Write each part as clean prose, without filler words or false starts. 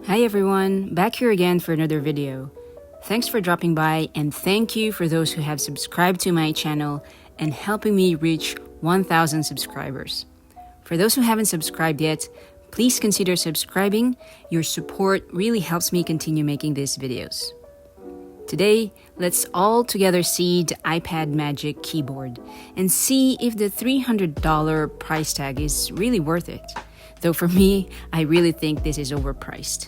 Hi everyone, back here again for another video. Thanks for dropping by and thank you for those who have subscribed to my channel and helping me reach 1,000 subscribers. For those who haven't subscribed yet, please consider subscribing. Your support really helps me continue making these videos. Today, let's all together see the iPad Magic Keyboard and see if the $300 price tag is really worth it. Though for me, I really think this is overpriced.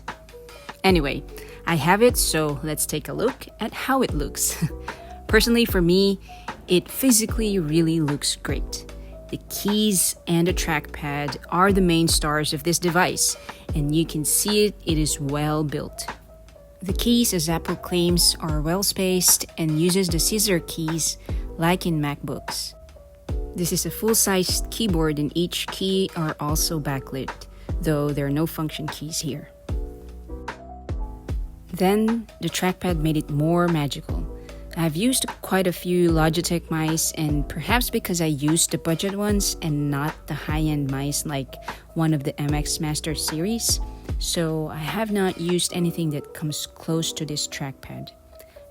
Anyway, I have it, so let's take a look at how it looks. Personally, for me, it physically really looks great. The keys and the trackpad are the main stars of this device, and you can see it is well built. The keys, as Apple claims, are well spaced and uses the scissor keys like in MacBooks. This is a full-sized keyboard and each key are also backlit, though there are no function keys here. Then, the trackpad made it more magical. I've used quite a few Logitech mice, and perhaps because I used the budget ones and not the high-end mice like one of the MX Master series, so I have not used anything that comes close to this trackpad.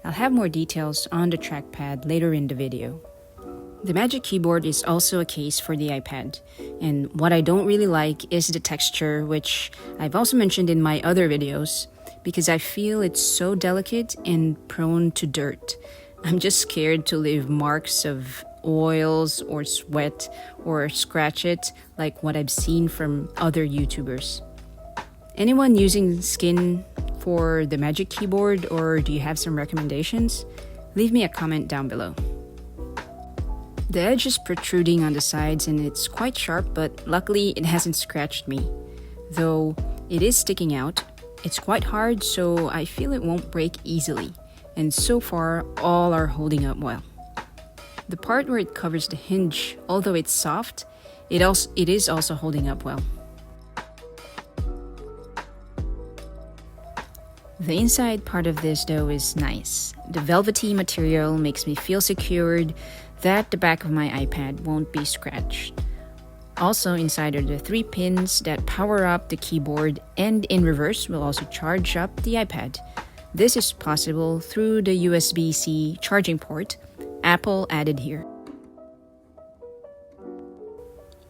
I'll have more details on the trackpad later in the video. The Magic Keyboard is also a case for the iPad, and what I don't really like is the texture, which I've also mentioned in my other videos, because I feel it's so delicate and prone to dirt. I'm just scared to leave marks of oils or sweat or scratch it like what I've seen from other YouTubers. Anyone using skin for the Magic Keyboard, or do you have some recommendations? Leave me a comment down below. The edge is protruding on the sides and it's quite sharp, but luckily it hasn't scratched me. Though it is sticking out, it's quite hard, so I feel it won't break easily. And so far, all are holding up well. The part where it covers the hinge, although it's soft, it is also holding up well. The inside part of this though is nice. The velvety material makes me feel secured that the back of my iPad won't be scratched. Also inside are the 3 pins that power up the keyboard and in reverse will also charge up the iPad. This is possible through the USB-C charging port Apple added here.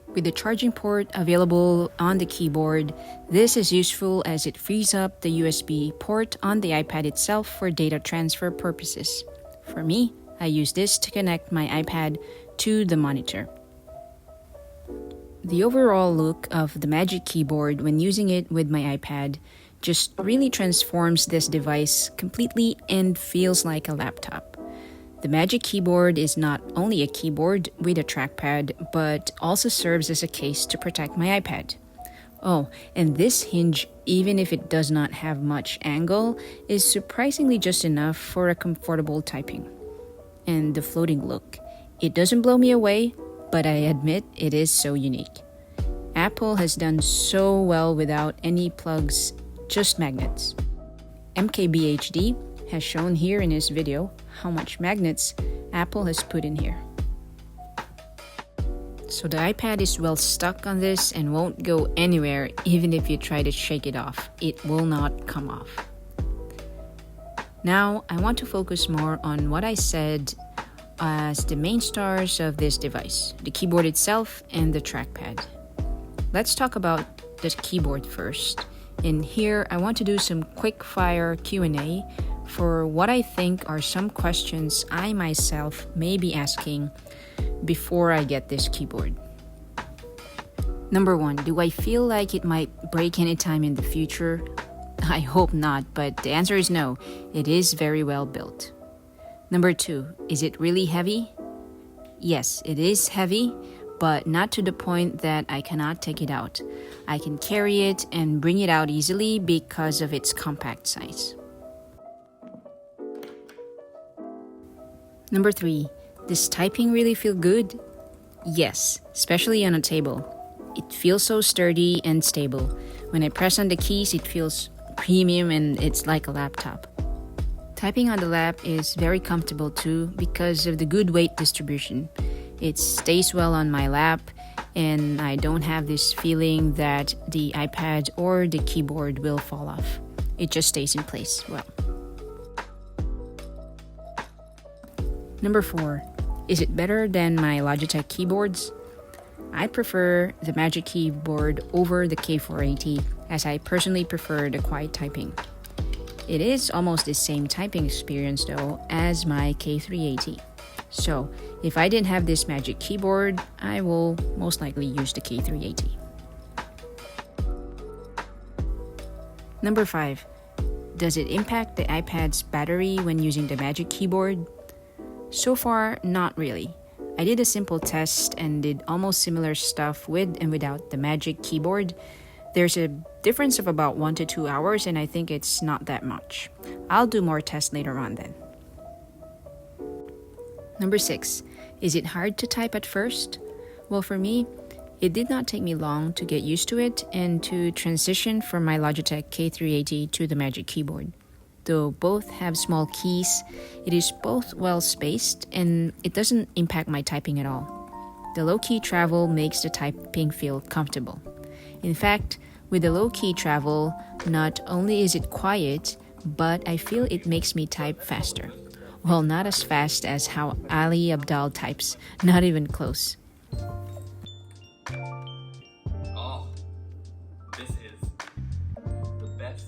With the charging port available on the keyboard, this is useful as it frees up the USB port on the iPad itself for data transfer purposes. For me, I use this to connect my iPad to the monitor. The overall look of the Magic Keyboard when using it with my iPad just really transforms this device completely and feels like a laptop. The Magic Keyboard is not only a keyboard with a trackpad, but also serves as a case to protect my iPad. Oh, and this hinge, even if it does not have much angle, is surprisingly just enough for a comfortable typing. And the floating look. It doesn't blow me away, but I admit it is so unique. Apple has done so well without any plugs, just magnets. MKBHD has shown here in his video how much magnets Apple has put in here. So the iPad is well stuck on this and won't go anywhere even if you try to shake it off. It will not come off. Now, I want to focus more on what I said as the main stars of this device, the keyboard itself and the trackpad. Let's talk about the keyboard first. And here, I want to do some quick-fire Q&A for what I think are some questions I myself may be asking before I get this keyboard. Number 1, do I feel like it might break anytime in the future? I hope not, but the answer is no. It is very well built. Number 2, is it really heavy? Yes, it is heavy, but not to the point that I cannot take it out. I can carry it and bring it out easily because of its compact size. Number 3, does typing really feel good? Yes, especially on a table. It feels so sturdy and stable. When I press on the keys, it feels premium and it's like a laptop. Typing on the lap is very comfortable too because of the good weight distribution. It stays well on my lap and I don't have this feeling that the iPad or the keyboard will fall off. it just stays in place well. Number 4, is it better than my Logitech keyboards? I prefer the Magic Keyboard over the K480 as I personally prefer the quiet typing. It is almost the same typing experience though as my K380. So if I didn't have this Magic Keyboard, I will most likely use the K380. Number 5, does it impact the iPad's battery when using the Magic Keyboard? So far, not really. I did a simple test and did almost similar stuff with and without the Magic Keyboard. There's a difference of about 1 to 2 hours, and I think it's not that much. I'll do more tests later on then. Number 6, is it hard to type at first? Well, for me, it did not take me long to get used to it and to transition from my Logitech K380 to the Magic Keyboard. Though both have small keys, it is both well spaced and it doesn't impact my typing at all. The low-key travel makes the typing feel comfortable. In fact, with the low-key travel, not only is it quiet, but I feel it makes me type faster. Well, not as fast as how Ali Abdaal types, not even close. Oh, this is the best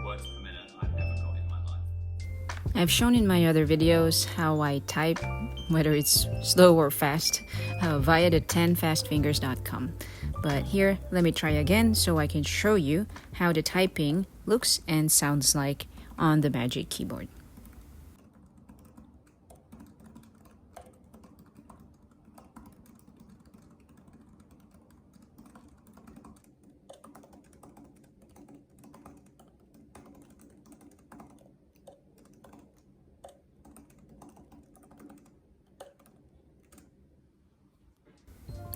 words per minute I've ever got in my life. I've shown in my other videos how I type, whether it's slow or fast, via the 10fastfingers.com. But here, let me try again so I can show you how the typing looks and sounds like on the Magic Keyboard.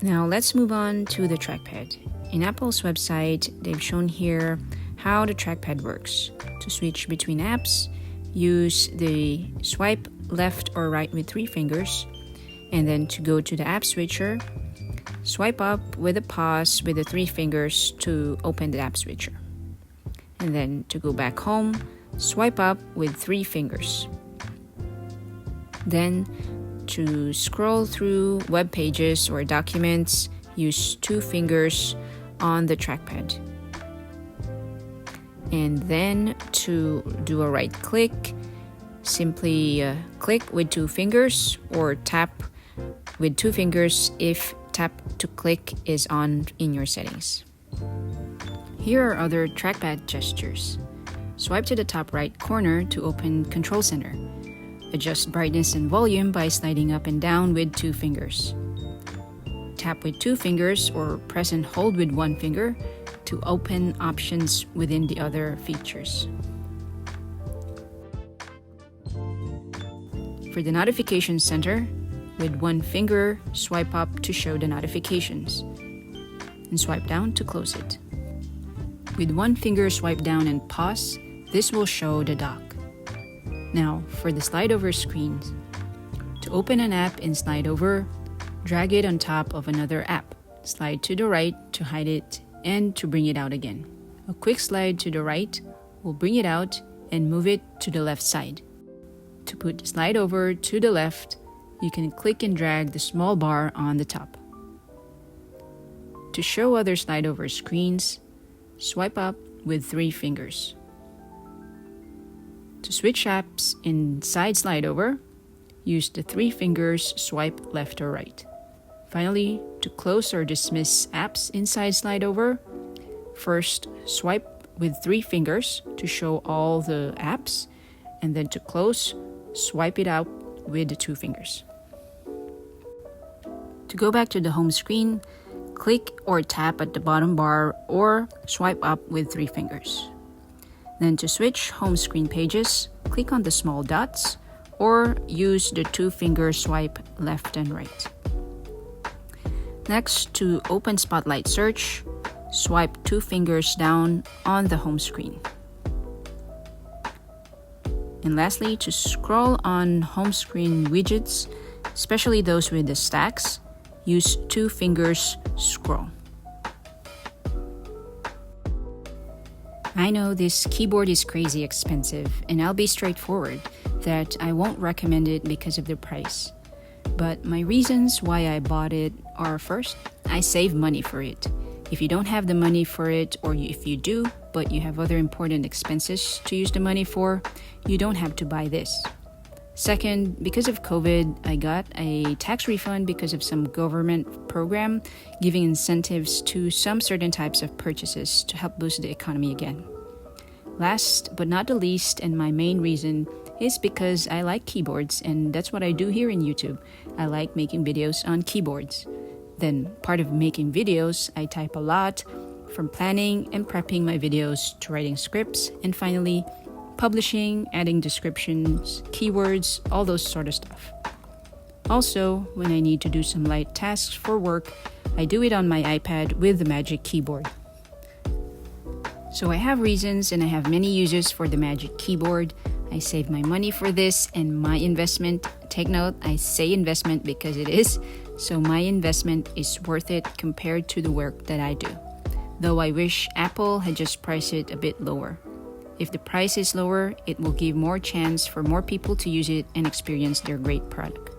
Now let's move on to the trackpad. In Apple's website, they've shown here how the trackpad works. To switch between apps, use the swipe left or right with 3 fingers. And then to go to the app switcher, swipe up with a pause with the 3 fingers to open the app switcher. And then to go back home, swipe up with 3 fingers. Then to scroll through web pages or documents, use 2 fingers on the trackpad. And then to do a right click, simply click with 2 fingers or tap with 2 fingers if tap to click is on in your settings. Here are other trackpad gestures. Swipe to the top right corner to open Control Center. Adjust brightness and volume by sliding up and down with 2 fingers. Tap with 2 fingers or press and hold with 1 finger to open options within the other features. For the notification center, with 1 finger, swipe up to show the notifications, and swipe down to close it. With 1 finger, swipe down and pause. This will show the dock. Now, for the slide over screens. To open an app in slide over, drag it on top of another app. Slide to the right to hide it and to bring it out again. A quick slide to the right will bring it out and move it to the left side. To put the slide over to the left, you can click and drag the small bar on the top. To show other slide over screens, swipe up with 3 fingers. To switch apps inside slide over, use the 3 fingers, swipe left or right. Finally, to close or dismiss apps inside slide over, first swipe with 3 fingers to show all the apps, and then to close, swipe it out with the 2 fingers. To go back to the home screen, click or tap at the bottom bar or swipe up with 3 fingers. Then to switch home screen pages, click on the small dots or use the 2-finger swipe left and right. Next, to open Spotlight Search, swipe 2 fingers down on the home screen. And lastly, to scroll on home screen widgets, especially those with the stacks, use 2 fingers scroll. I know this keyboard is crazy expensive, and I'll be straightforward that I won't recommend it because of the price. But my reasons why I bought it are: first, I save money for it. If you don't have the money for it, or if you do, but you have other important expenses to use the money for, you don't have to buy this. Second, because of COVID, I got a tax refund because of some government program giving incentives to some certain types of purchases to help boost the economy again. Last but not the least, and my main reason, is because I like keyboards, and that's what I do here in YouTube. I like making videos on keyboards. Then, part of making videos, I type a lot, from planning and prepping my videos to writing scripts, and finally, publishing, adding descriptions, keywords, all those sort of stuff. Also, when I need to do some light tasks for work, I do it on my iPad with the Magic Keyboard. So I have reasons and I have many uses for the Magic Keyboard. I save my money for this and my investment. Take note, I say investment because it is. So my investment is worth it compared to the work that I do. Though I wish Apple had just priced it a bit lower. If the price is lower, it will give more chance for more people to use it and experience their great product.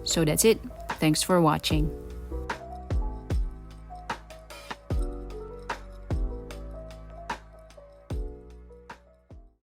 So that's it. Thanks for watching.